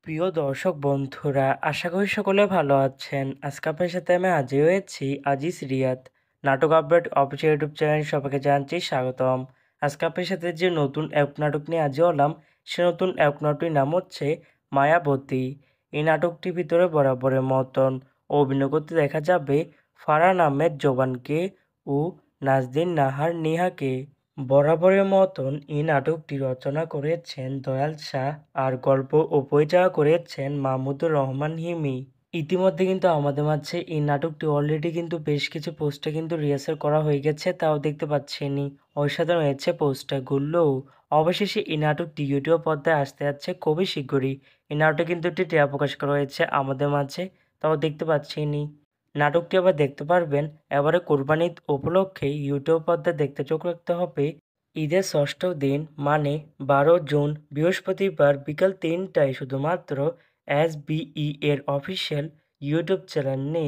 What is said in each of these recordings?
প্রিয় দর্শক বন্ধুরা, আশা করি সকলে ভালো আছেন। আজকে আপনার সাথে আমি হাজির হয়েছি আজিজ রিয়াদ। নাটক আপডেট অফিসিয়াল ইউটিউব চ্যানেল সবাইকে জানাচ্ছি স্বাগতম। আজকে আপনার সাথে যে নতুন এক নাটক নিয়ে হাজির হলাম, সে নতুন এক নাটকটির নাম হচ্ছে মায়াবতী। এই নাটকটির ভিতরে বরাবরের মতন অভিনয় করতে দেখা যাবে ফারহান আহমেদ জোবানকে ও নাজনীন নাহার নিহাকে। বরাবরের মতন এই নাটকটি রচনা করেছেন দয়াল শাহ আর গল্প ও পরিচালনা করেছেন মাহমুদুর রহমান হিমি। ইতিমধ্যে কিন্তু আমাদের মাঝে এই নাটকটি অলরেডি কিন্তু বেশ কিছু পোস্টে কিন্তু রিহার্সাল করা হয়ে গেছে, তাও দেখতে পাচ্ছেনই অসাধারণ হয়েছে পোস্টারগুলো। অবশেষে এই নাটকটি ইউটিউব পর্দায় আসতে যাচ্ছে খুবই শীঘ্রই। এই নাটকটি কিন্তু একটি ট্রেলার প্রকাশ করা হয়েছে আমাদের মাঝে, তাও দেখতে পাচ্ছেনই। নাটকটি আবার দেখতে পারবেন এবারে কোরবানি ঈদ উপলক্ষে ইউটিউব পর্দায় দেখতে চোখ রাখতে হবে। ঈদের ষষ্ঠ দিন মানে 12 জুন বৃহস্পতিবার বিকাল 3টায় শুধুমাত্র SBE এর অফিসিয়াল ইউটিউব চ্যানেলে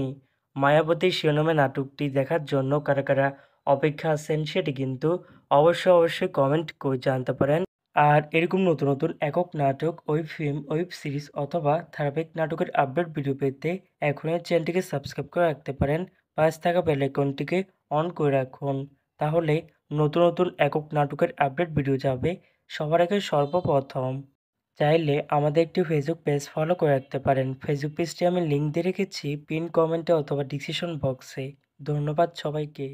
মায়াবতী শিরোনামে নাটকটি দেখার জন্য কারা কারা অপেক্ষা আছেন সেটি কিন্তু অবশ্যই কমেন্ট করে জানতে পারেন। আর এরকম নতুন নতুন একক নাটক, ওয়েব ফিল্ম, ওয়েব সিরিজ অথবা ধারাবাহিক নাটকের আপডেট ভিডিও পেতে এখনই চ্যানেলটিকে সাবস্ক্রাইব করে রাখতে পারেন। পাশে থাকা বেল আইকনটিকে অন করে রাখুন, তাহলে নতুন নতুন একক নাটকের আপডেট ভিডিও যাবে সবার আগে সর্বপ্রথম। চাইলে আমাদের একটি ফেসবুক পেজ ফলো করে রাখতে পারেন। ফেসবুক পেজটি আমি লিঙ্ক দিয়ে রেখেছি পিন কমেন্টে অথবা ডিসক্রিপশন বক্সে। ধন্যবাদ সবাইকে।